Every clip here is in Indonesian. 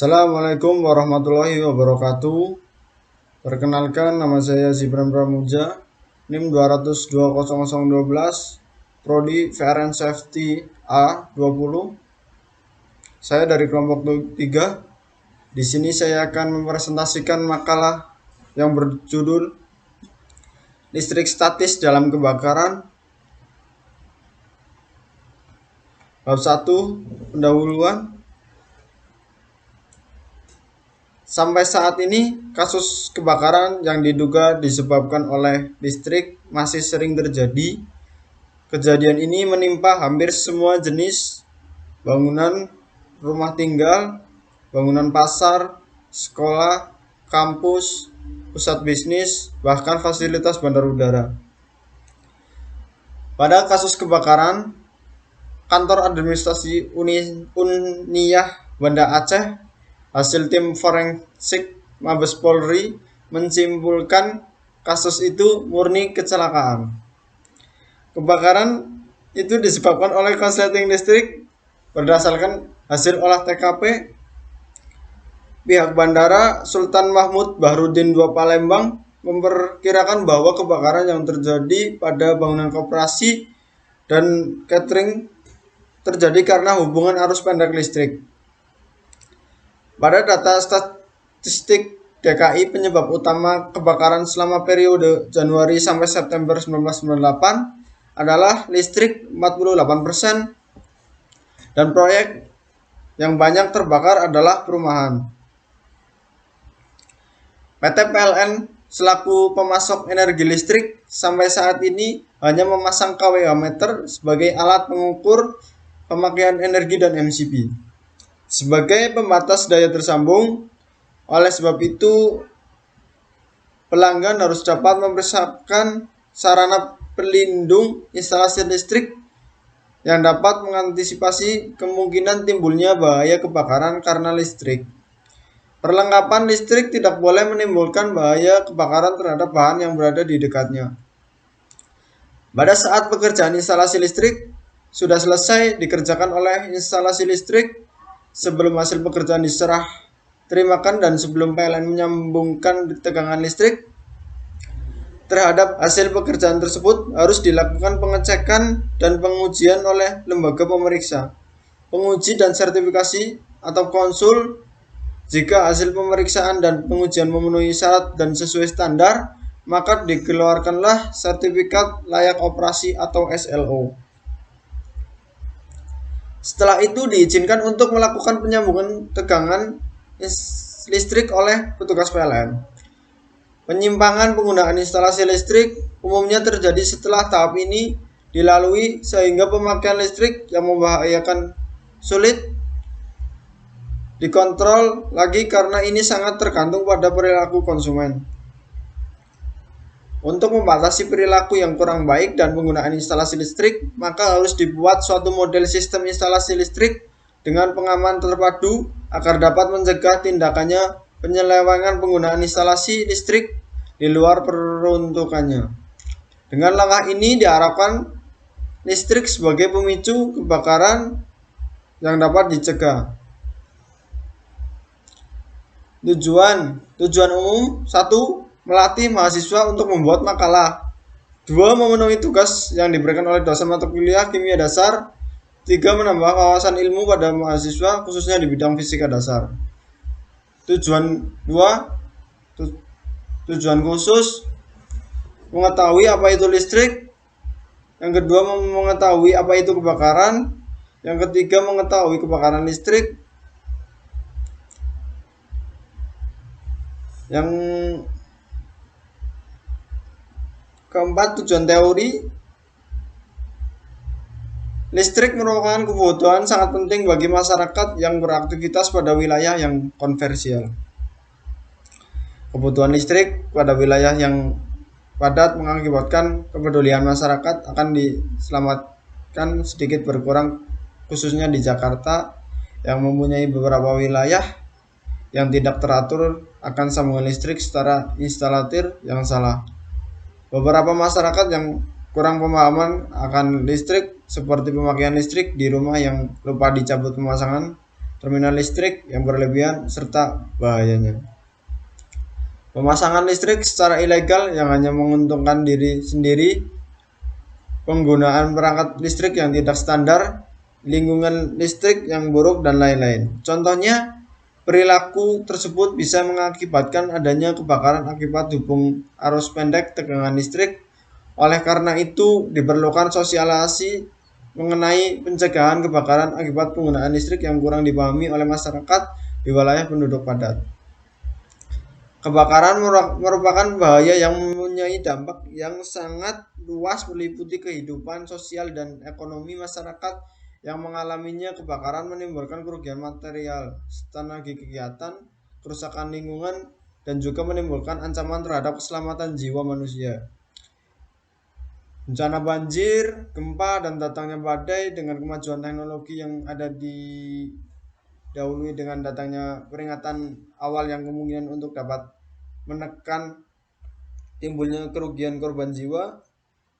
Assalamualaikum warahmatullahi wabarakatuh. Perkenalkan, nama saya Zibran Pramuja, NIM 2020012, Prodi Fire and Safety A20. Saya dari kelompok 3. Di sini saya akan mempresentasikan makalah yang berjudul Listrik Statis dalam Kebakaran. Bab 1, pendahuluan. Sampai saat ini, kasus kebakaran yang diduga disebabkan oleh listrik masih sering terjadi. Kejadian ini menimpa hampir semua jenis bangunan rumah tinggal, bangunan pasar, sekolah, kampus, pusat bisnis, bahkan fasilitas bandar udara. Pada kasus kebakaran, kantor administrasi Uniyah Banda Aceh hasil tim forensik Mabes Polri menyimpulkan kasus itu murni kecelakaan. Kebakaran itu disebabkan oleh korsleting listrik. Berdasarkan hasil olah TKP, pihak Bandara Sultan Mahmud Bahrudin II Palembang memperkirakan bahwa kebakaran yang terjadi pada bangunan koperasi dan catering terjadi karena hubungan arus pendek listrik. Pada data statistik DKI, penyebab utama kebakaran selama periode Januari sampai September 1998 adalah listrik 48%, dan proyek yang banyak terbakar adalah perumahan. PT PLN selaku pemasok energi listrik sampai saat ini hanya memasang kWh meter sebagai alat pengukur pemakaian energi dan MCB sebagai pembatas daya tersambung. Oleh sebab itu, pelanggan harus dapat mempersiapkan sarana pelindung instalasi listrik yang dapat mengantisipasi kemungkinan timbulnya bahaya kebakaran karena listrik. Perlengkapan listrik tidak boleh menimbulkan bahaya kebakaran terhadap bahan yang berada di dekatnya. Pada saat pekerjaan instalasi listrik sudah selesai dikerjakan oleh instalasi listrik, sebelum hasil pekerjaan diserah terimakan dan sebelum PLN menyambungkan tegangan listrik terhadap hasil pekerjaan tersebut, harus dilakukan pengecekan dan pengujian oleh lembaga pemeriksa, penguji dan sertifikasi atau konsul. Jika hasil pemeriksaan dan pengujian memenuhi syarat dan sesuai standar, maka dikeluarkanlah sertifikat layak operasi atau SLO. Setelah itu diizinkan untuk melakukan penyambungan tegangan listrik oleh petugas PLN. Penyimpangan penggunaan instalasi listrik umumnya terjadi setelah tahap ini dilalui, sehingga pemakaian listrik yang membahayakan sulit dikontrol lagi karena ini sangat tergantung pada perilaku konsumen. Untuk membatasi perilaku yang kurang baik dan penggunaan instalasi listrik, maka harus dibuat suatu model sistem instalasi listrik dengan pengaman terpadu agar dapat mencegah tindakannya penyelewengan penggunaan instalasi listrik di luar peruntukannya. Dengan langkah ini diharapkan listrik sebagai pemicu kebakaran yang dapat dicegah. Tujuan umum: 1. Melatih mahasiswa untuk membuat makalah. 2. Memenuhi tugas yang diberikan oleh dosen mata kuliah kimia dasar. 3. Menambah wawasan ilmu pada mahasiswa khususnya di bidang fisika dasar. Tujuan khusus: mengetahui apa itu listrik. Yang kedua, mengetahui apa itu kebakaran. Yang ketiga, mengetahui kebakaran listrik. Yang keempat, tujuan teori. Listrik merupakan kebutuhan sangat penting bagi masyarakat yang beraktivitas pada wilayah yang kontroversial. Kebutuhan listrik pada wilayah yang padat mengakibatkan kepedulian masyarakat akan diselamatkan sedikit berkurang, khususnya di Jakarta yang mempunyai beberapa wilayah yang tidak teratur akan sambungan listrik secara instalatir yang salah. Beberapa masyarakat yang kurang pemahaman akan listrik, seperti pemakaian listrik di rumah yang lupa dicabut pemasangan terminal listrik yang berlebihan, serta bahayanya. Pemasangan listrik secara ilegal yang hanya menguntungkan diri sendiri, penggunaan perangkat listrik yang tidak standar, lingkungan listrik yang buruk, dan lain-lain. Contohnya, perilaku tersebut bisa mengakibatkan adanya kebakaran akibat hubung arus pendek tegangan listrik. Oleh karena itu, diperlukan sosialisasi mengenai pencegahan kebakaran akibat penggunaan listrik yang kurang dipahami oleh masyarakat di wilayah penduduk padat. Kebakaran merupakan bahaya yang mempunyai dampak yang sangat luas meliputi kehidupan sosial dan ekonomi masyarakat yang mengalaminya. Kebakaran menimbulkan kerugian material, strategi kegiatan, kerusakan lingkungan, dan juga menimbulkan ancaman terhadap keselamatan jiwa manusia. Bencana banjir, gempa, dan datangnya badai dengan kemajuan teknologi yang ada didahului dengan datangnya peringatan awal yang kemungkinan untuk dapat menekan timbulnya kerugian korban jiwa.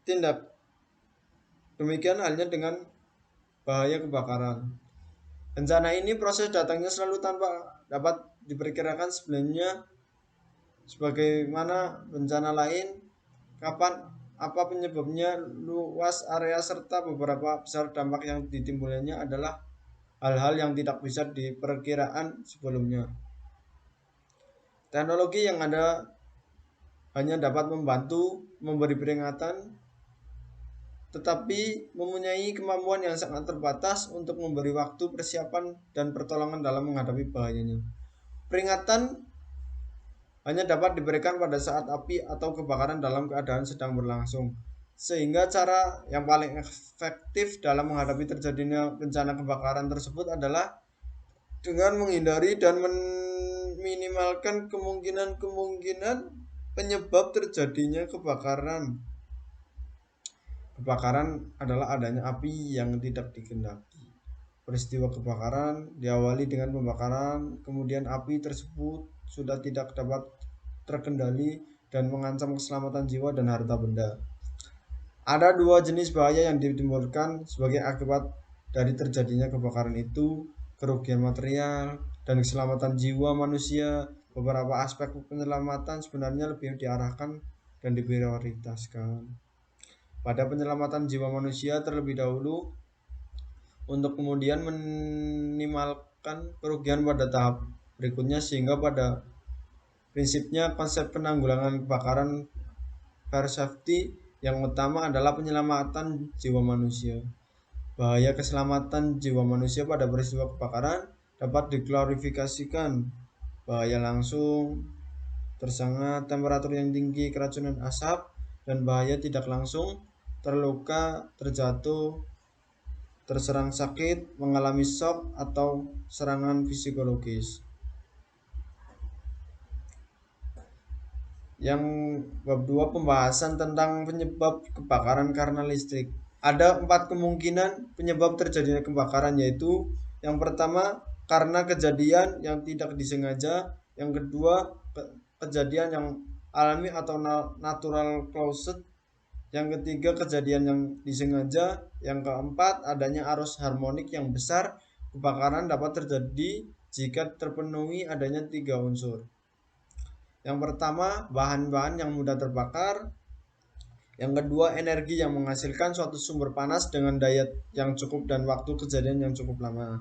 Tindak demikian halnya dengan bahaya kebakaran. Bencana ini proses datangnya selalu tanpa dapat diperkirakan sebelumnya, sebagaimana bencana lain, kapan, apa penyebabnya, luas area, serta beberapa besar dampak yang ditimbulkannya adalah hal-hal yang tidak bisa diperkirakan sebelumnya. Teknologi yang ada hanya dapat membantu memberi peringatan, tetapi mempunyai kemampuan yang sangat terbatas untuk memberi waktu persiapan dan pertolongan dalam menghadapi bahayanya. Peringatan hanya dapat diberikan pada saat api atau kebakaran dalam keadaan sedang berlangsung, sehingga cara yang paling efektif dalam menghadapi terjadinya bencana kebakaran tersebut adalah dengan menghindari dan meminimalkan kemungkinan-kemungkinan penyebab terjadinya kebakaran. Kebakaran adalah adanya api yang tidak dikehendaki. Peristiwa kebakaran diawali dengan pembakaran, kemudian api tersebut sudah tidak dapat terkendali dan mengancam keselamatan jiwa dan harta benda. Ada dua jenis bahaya yang ditimbulkan sebagai akibat dari terjadinya kebakaran, itu kerugian material dan keselamatan jiwa manusia. Beberapa aspek penyelamatan sebenarnya lebih diarahkan dan diprioritaskan pada penyelamatan jiwa manusia terlebih dahulu, untuk kemudian minimalkan kerugian pada tahap berikutnya, sehingga pada prinsipnya konsep penanggulangan kebakaran fire safety yang utama adalah penyelamatan jiwa manusia. Bahaya keselamatan jiwa manusia pada peristiwa kebakaran dapat diklarifikasikan: bahaya langsung, tersengat, temperatur yang tinggi, keracunan asap, dan bahaya tidak langsung, terluka, terjatuh, terserang sakit, mengalami shock, atau serangan psikologis. Yang bab 2, pembahasan tentang penyebab kebakaran karena listrik. Ada 4 kemungkinan penyebab terjadinya kebakaran, yaitu yang pertama karena kejadian yang tidak disengaja, yang kedua kejadian yang alami atau natural caused, yang ketiga kejadian yang disengaja, yang keempat adanya arus harmonik yang besar. Kebakaran dapat terjadi jika terpenuhi adanya 3 unsur. Yang pertama, bahan-bahan yang mudah terbakar. Yang kedua, energi yang menghasilkan suatu sumber panas dengan daya yang cukup dan waktu kejadian yang cukup lama.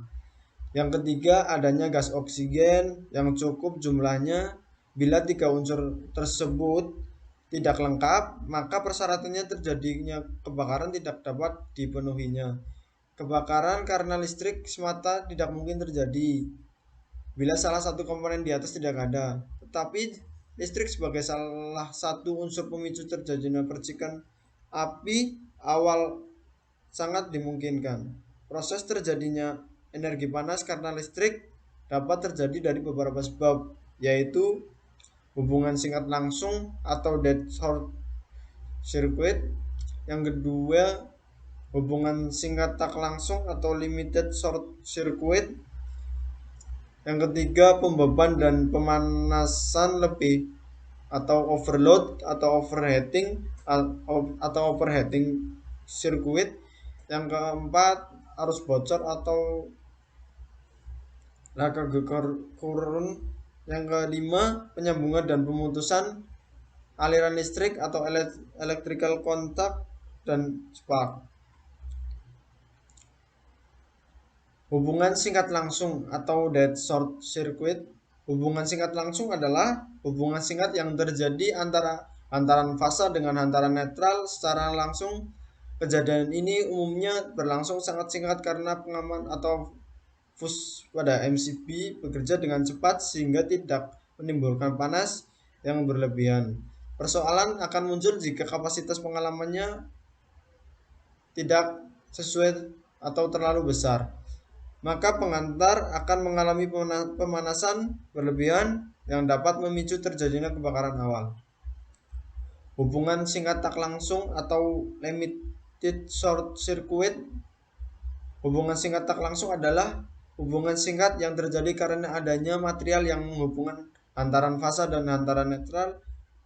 Yang ketiga, adanya gas oksigen yang cukup jumlahnya. Bila 3 unsur tersebut tidak lengkap, maka persyaratannya terjadinya kebakaran tidak dapat dipenuhinya. Kebakaran karena listrik semata tidak mungkin terjadi bila salah satu komponen di atas tidak ada, tetapi listrik sebagai salah satu unsur pemicu terjadinya percikan api awal sangat dimungkinkan. Proses terjadinya energi panas karena listrik dapat terjadi dari beberapa sebab, yaitu hubungan singkat langsung atau dead short circuit. Yang kedua, hubungan singkat tak langsung atau limited short circuit. Yang ketiga, pembeban dan pemanasan lebih atau overload atau overheating circuit. Yang keempat, arus bocor atau rangka kurun. Yang kelima, penyambungan dan pemutusan aliran listrik atau electrical contact dan spark. Hubungan singkat langsung atau dead short circuit. Hubungan singkat langsung adalah hubungan singkat yang terjadi antara hantaran fasa dengan hantaran netral secara langsung. Kejadian ini umumnya berlangsung sangat singkat karena pengaman atau fuse pada MCB bekerja dengan cepat sehingga tidak menimbulkan panas yang berlebihan. Persoalan akan muncul jika kapasitas pengalamannya tidak sesuai atau terlalu besar. Maka pengantar akan mengalami pemanasan berlebihan yang dapat memicu terjadinya kebakaran awal. Hubungan singkat tak langsung atau limited short circuit. Hubungan singkat tak langsung adalah hubungan singkat yang terjadi karena adanya material yang menghubungkan hantaran fasa dan hantaran netral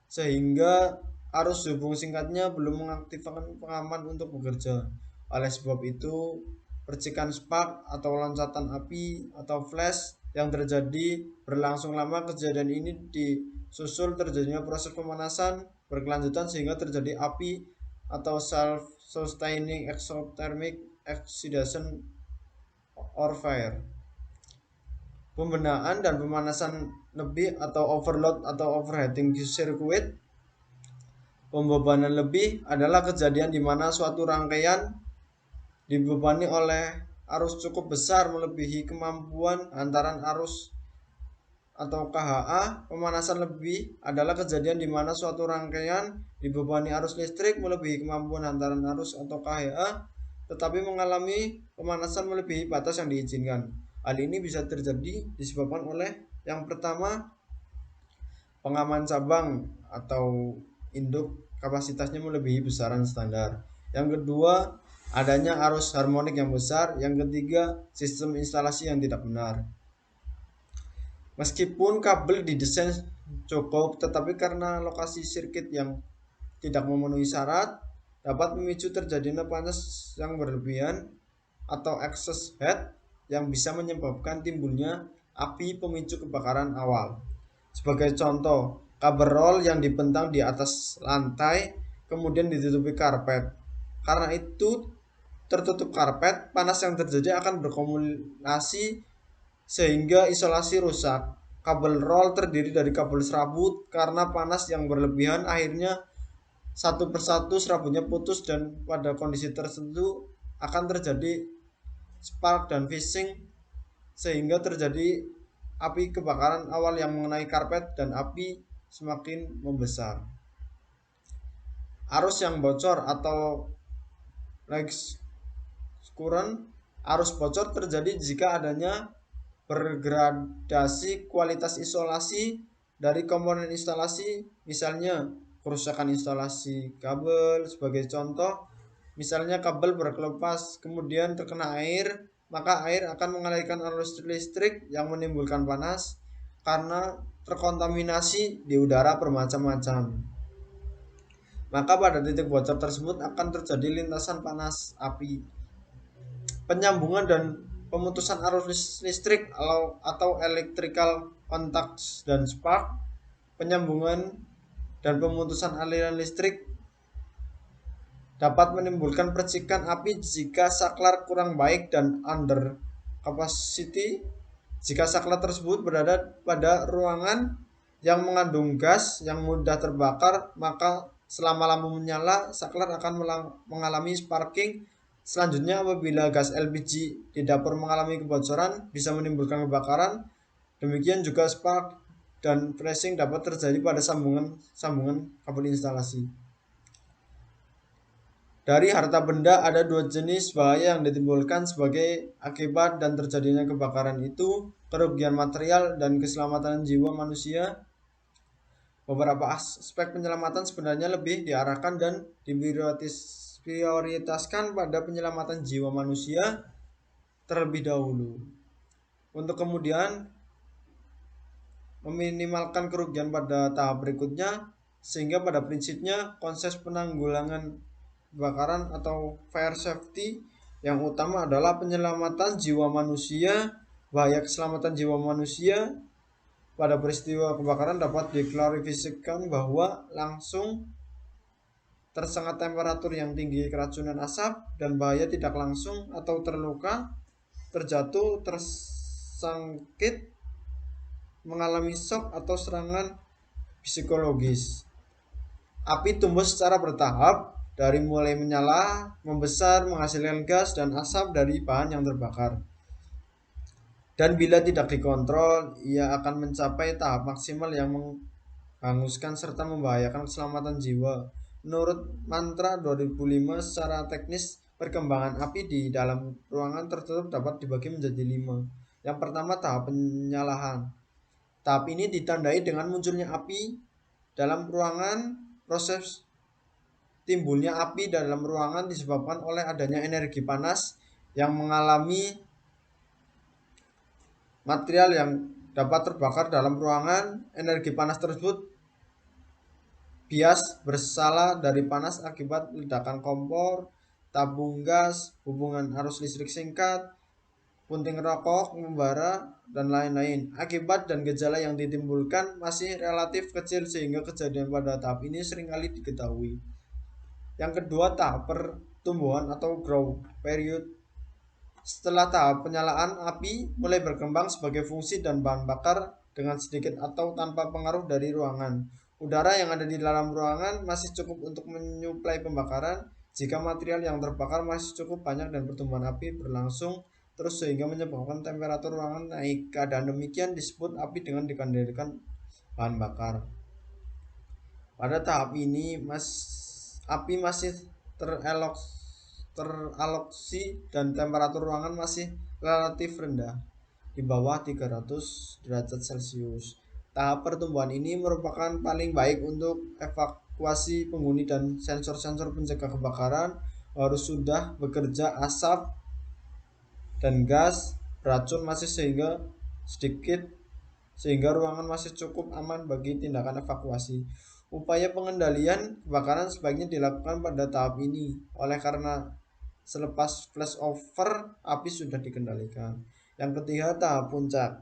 sehingga arus hubung singkatnya belum mengaktifkan pengaman untuk bekerja. Oleh sebab itu, percikan spark atau loncatan api atau flash yang terjadi berlangsung lama. Kejadian ini disusul terjadinya proses pemanasan berkelanjutan sehingga terjadi api atau self-sustaining exothermic oxidation or fire. Pembenaan dan pemanasan lebih atau overload atau overheating circuit. Pembebanan lebih adalah kejadian di mana suatu rangkaian dibebani oleh arus cukup besar melebihi kemampuan hantaran arus atau KHA. Pemanasan lebih adalah kejadian di mana suatu rangkaian dibebani arus listrik melebihi kemampuan hantaran arus atau KHA tetapi mengalami pemanasan melebihi batas yang diizinkan. Hal ini bisa terjadi disebabkan oleh yang pertama, pengaman cabang atau induk kapasitasnya melebihi besaran standar. Yang kedua, adanya arus harmonik yang besar. Yang ketiga, sistem instalasi yang tidak benar. Meskipun kabel didesain cukup, tetapi karena lokasi sirkuit yang tidak memenuhi syarat, dapat memicu terjadinya panas yang berlebihan atau excess heat yang bisa menyebabkan timbulnya api pemicu kebakaran awal. Sebagai contoh, kabel roll yang dibentang di atas lantai kemudian ditutupi karpet. Karena itu tertutup karpet, panas yang terjadi akan berkumulasi sehingga isolasi rusak. Kabel roll terdiri dari kabel serabut. Karena panas yang berlebihan, akhirnya satu persatu serabutnya putus dan pada kondisi tertentu akan terjadi spark dan fizzing sehingga terjadi api kebakaran awal yang mengenai karpet dan api semakin membesar. Arus yang bocor atau leaks current. Arus bocor terjadi jika adanya bergradasi kualitas isolasi dari komponen instalasi, misalnya kerusakan instalasi kabel. Sebagai contoh, misalnya kabel berkelepas kemudian terkena air, maka air akan mengalirkan arus listrik yang menimbulkan panas karena terkontaminasi di udara bermacam-macam. Maka pada titik bocor tersebut akan terjadi lintasan panas api. Penyambungan dan pemutusan arus listrik atau electrical contact dan spark. Penyambungan dan pemutusan aliran listrik dapat menimbulkan percikan api jika saklar kurang baik dan under capacity. Jika saklar tersebut berada pada ruangan yang mengandung gas yang mudah terbakar, maka selama lampu menyala, saklar akan mengalami sparking. Selanjutnya, apabila gas LPG di dapur mengalami kebocoran, bisa menimbulkan kebakaran. Demikian juga spark dan flashing dapat terjadi pada sambungan kabel instalasi. Dari harta benda ada dua jenis bahaya yang ditimbulkan sebagai akibat dan terjadinya kebakaran, itu kerugian material dan keselamatan jiwa manusia. Beberapa aspek penyelamatan sebenarnya lebih diarahkan dan diprioritaskan pada penyelamatan jiwa manusia terlebih dahulu, untuk kemudian meminimalkan kerugian pada tahap berikutnya. Sehingga pada prinsipnya konsep penanggulangan kebakaran atau fire safety yang utama adalah penyelamatan jiwa manusia Bahaya keselamatan jiwa manusia pada peristiwa kebakaran dapat diklarifikasikan bahwa langsung tersengat temperatur yang tinggi keracunan asap dan bahaya tidak langsung atau terluka, terjatuh, tersangkit, mengalami shock atau serangan psikologis. Api tumbuh secara bertahap dari mulai menyala, membesar, menghasilkan gas dan asap dari bahan yang terbakar. Dan bila tidak dikontrol, ia akan mencapai tahap maksimal yang menghanguskan serta membahayakan keselamatan jiwa. Menurut Mantra 2005, secara teknis perkembangan api di dalam ruangan tertutup dapat dibagi menjadi 5. Yang pertama, tahap penyalahan. Tahap ini ditandai dengan munculnya api dalam ruangan. Proses timbulnya api dalam ruangan disebabkan oleh adanya energi panas yang mengalami material yang dapat terbakar dalam ruangan. Energi panas tersebut bias berasal dari panas akibat ledakan kompor, tabung gas, hubungan arus listrik singkat, punting rokok, membara, dan lain-lain. Akibat dan gejala yang ditimbulkan masih relatif kecil sehingga kejadian pada tahap ini seringkali diketahui. Yang kedua, tahap pertumbuhan atau growth period. Setelah tahap penyalaan, api mulai berkembang sebagai fungsi dan bahan bakar dengan sedikit atau tanpa pengaruh dari ruangan. Udara yang ada di dalam ruangan masih cukup untuk menyuplai pembakaran jika material yang terbakar masih cukup banyak dan pertumbuhan api berlangsung terus sehingga menyebabkan temperatur ruangan naik. Keadaan demikian disebut api dengan dikendalikan bahan bakar. Pada tahap ini api masih teraloksi dan temperatur ruangan masih relatif rendah, di bawah 300 derajat Celcius. Tahap pertumbuhan ini merupakan paling baik untuk evakuasi penghuni dan sensor-sensor pencegah kebakaran harus sudah bekerja. Asap dan gas beracun masih sedikit sehingga ruangan masih cukup aman bagi tindakan evakuasi. Upaya pengendalian kebakaran sebaiknya dilakukan pada tahap ini, oleh karena selepas flashover api sudah dikendalikan. Yang ketiga, tahap puncak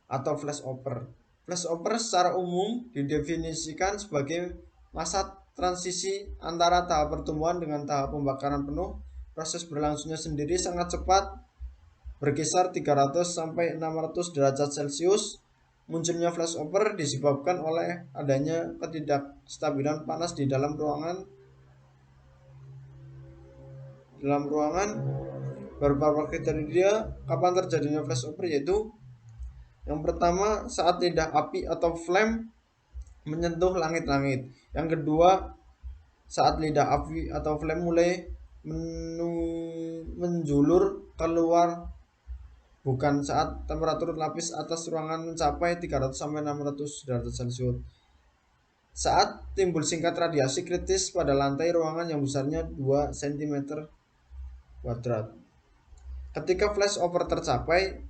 atau flashover. Flashover secara umum didefinisikan sebagai masa transisi antara tahap pertumbuhan dengan tahap pembakaran penuh. Proses berlangsungnya sendiri sangat cepat, berkisar 300 sampai 600 derajat Celcius. Munculnya flashover disebabkan oleh adanya ketidakstabilan panas di dalam ruangan. Beberapa kriteria kapan terjadinya flashover yaitu yang pertama, saat lidah api atau flame menyentuh langit-langit. Yang kedua, saat lidah api atau flame mulai menjulur keluar, bukan saat temperatur lapis atas ruangan mencapai 300 sampai 600 derajat Celcius. Saat timbul singkat radiasi kritis pada lantai ruangan yang besarnya 2 cm kuadrat. Ketika flashover tercapai,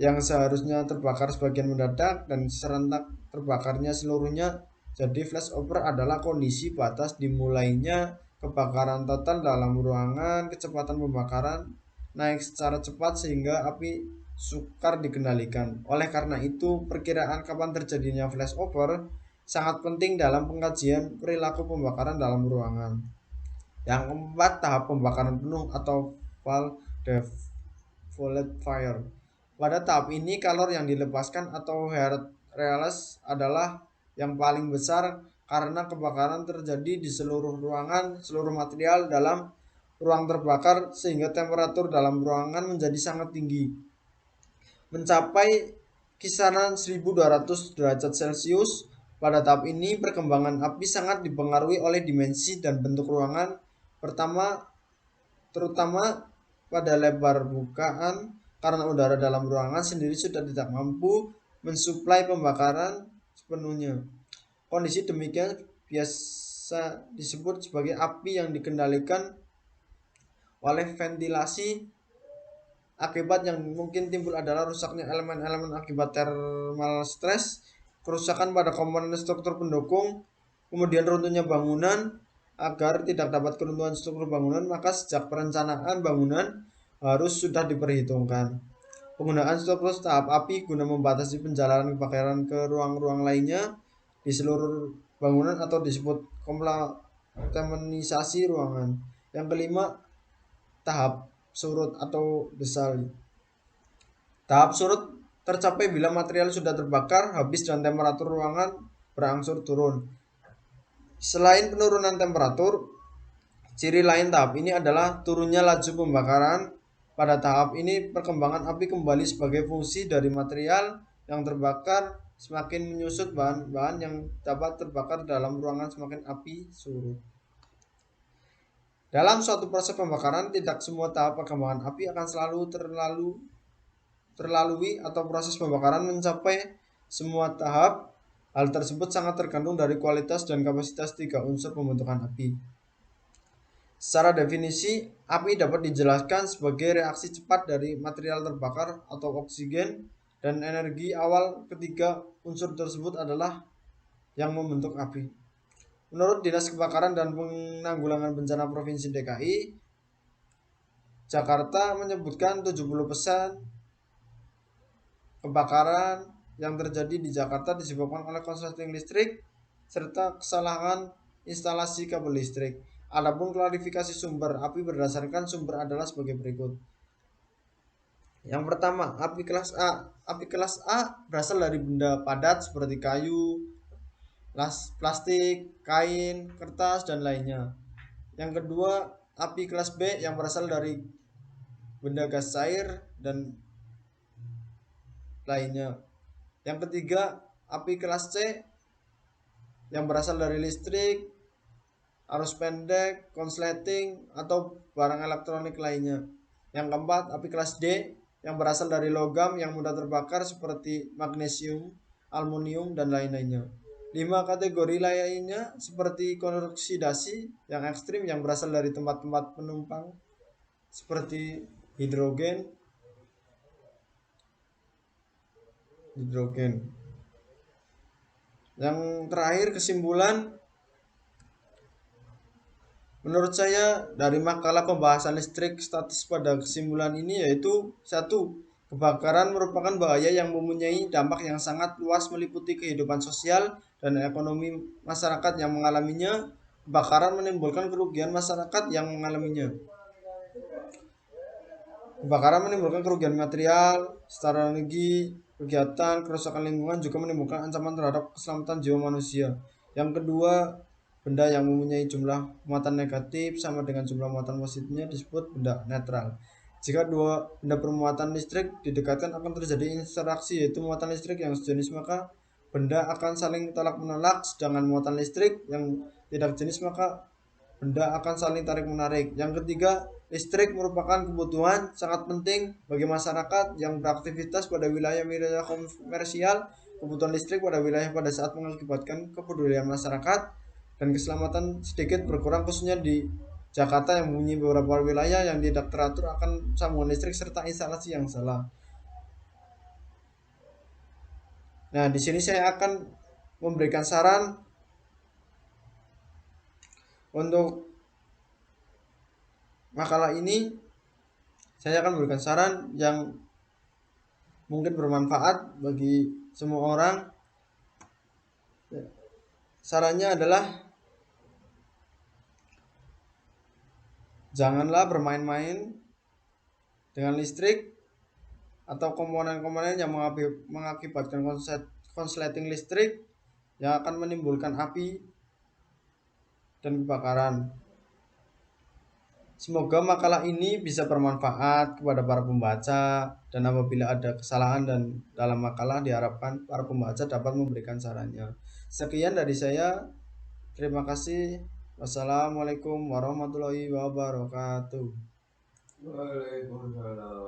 yang seharusnya terbakar sebagian mendadak dan serentak terbakarnya seluruhnya, jadi flashover adalah kondisi batas dimulainya kebakaran total dalam ruangan. Kecepatan pembakaran naik secara cepat sehingga api sukar dikendalikan. Oleh karena itu, perkiraan kapan terjadinya flashover sangat penting dalam pengkajian perilaku pembakaran dalam ruangan. Yang keempat, tahap pembakaran penuh atau full default fire. Pada tahap ini, kalor yang dilepaskan atau heat release adalah yang paling besar karena kebakaran terjadi di seluruh ruangan. Seluruh material dalam ruang terbakar sehingga temperatur dalam ruangan menjadi sangat tinggi, mencapai kisaran 1200 derajat Celcius. Pada tahap ini, perkembangan api sangat dipengaruhi oleh dimensi dan bentuk ruangan. Pertama, terutama pada lebar bukaan, karena udara dalam ruangan sendiri sudah tidak mampu mensuplai pembakaran sepenuhnya. Kondisi demikian biasa disebut sebagai api yang dikendalikan oleh ventilasi. Akibat yang mungkin timbul adalah rusaknya elemen-elemen akibat thermal stress, kerusakan pada komponen struktur pendukung, kemudian runtuhnya bangunan. Agar tidak dapat keruntuhan struktur bangunan, maka sejak perencanaan bangunan harus sudah diperhitungkan. Penggunaan stopwatch tahap api guna membatasi penjalanan kebakaran ke ruang-ruang lainnya di seluruh bangunan atau disebut kontaminasi ruangan. Yang kelima, tahap surut atau desal. Tahap surut tercapai bila material sudah terbakar habis dan temperatur ruangan berangsur turun. Selain penurunan temperatur, ciri lain tahap ini adalah turunnya laju pembakaran. Pada tahap ini perkembangan api kembali sebagai fungsi dari material yang terbakar, semakin menyusut bahan-bahan yang dapat terbakar dalam ruangan semakin api surut. Dalam suatu proses pembakaran, tidak semua tahap perkembangan api akan selalu terlalui atau proses pembakaran mencapai semua tahap. Hal tersebut sangat tergantung dari kualitas dan kapasitas tiga unsur pembentukan api. Secara definisi, api dapat dijelaskan sebagai reaksi cepat dari material terbakar atau oksigen dan energi awal ketiga unsur tersebut adalah yang membentuk api. Menurut Dinas Kebakaran dan Penanggulangan Bencana Provinsi DKI Jakarta menyebutkan 70% kebakaran yang terjadi di Jakarta disebabkan oleh korsleting listrik serta kesalahan instalasi kabel listrik. Adapun klarifikasi sumber api berdasarkan sumber adalah sebagai berikut. Yang pertama, api kelas A. Api kelas A berasal dari benda padat seperti kayu, plastik, kain, kertas, dan lainnya. Yang kedua, api kelas B yang berasal dari benda gas cair dan lainnya. Yang ketiga, api kelas C yang berasal dari listrik, arus pendek, konsleting, atau barang elektronik lainnya. Yang keempat, api kelas D yang berasal dari logam yang mudah terbakar seperti magnesium, aluminium, dan lain-lainnya. 5 kategori lainnya seperti konoksidasi yang ekstrim yang berasal dari tempat-tempat penumpang seperti hidrogen. Yang terakhir, kesimpulan menurut saya dari makalah pembahasan listrik statis pada kesimpulan ini yaitu 1. Kebakaran merupakan bahaya yang mempunyai dampak yang sangat luas meliputi kehidupan sosial dan ekonomi masyarakat yang mengalaminya. Kebakaran menimbulkan kerugian masyarakat yang mengalaminya. Kebakaran menimbulkan kerugian material, secara energi, kegiatan, kerusakan lingkungan juga menimbulkan ancaman terhadap keselamatan jiwa manusia. Yang kedua, benda yang mempunyai jumlah muatan negatif sama dengan jumlah muatan positifnya disebut benda netral. Jika dua benda bermuatan listrik didekatkan akan terjadi interaksi yaitu muatan listrik yang sejenis, maka benda akan saling tolak menolak, sedangkan muatan listrik yang tidak jenis maka benda akan saling tarik menarik. Yang ketiga, listrik merupakan kebutuhan sangat penting bagi masyarakat yang beraktivitas pada wilayah-wilayah komersial. Kebutuhan listrik pada wilayah pada saat mengakibatkan kepedulian masyarakat dan keselamatan sedikit berkurang, khususnya di Jakarta yang mempunyai beberapa wilayah yang tidak teratur akan sambungan listrik serta instalasi yang salah. Nah, di sini saya akan memberikan saran untuk makalah ini. Saya akan memberikan saran yang mungkin bermanfaat bagi semua orang. Sarannya adalah janganlah bermain-main dengan listrik atau komponen-komponen yang mengakibatkan konsleting listrik yang akan menimbulkan api dan kebakaran. Semoga makalah ini bisa bermanfaat kepada para pembaca, dan apabila ada kesalahan dan dalam makalah diharapkan para pembaca dapat memberikan sarannya. Sekian dari saya. Terima kasih. Wassalamualaikum warahmatullahi wabarakatuh. Waalaikumsalam.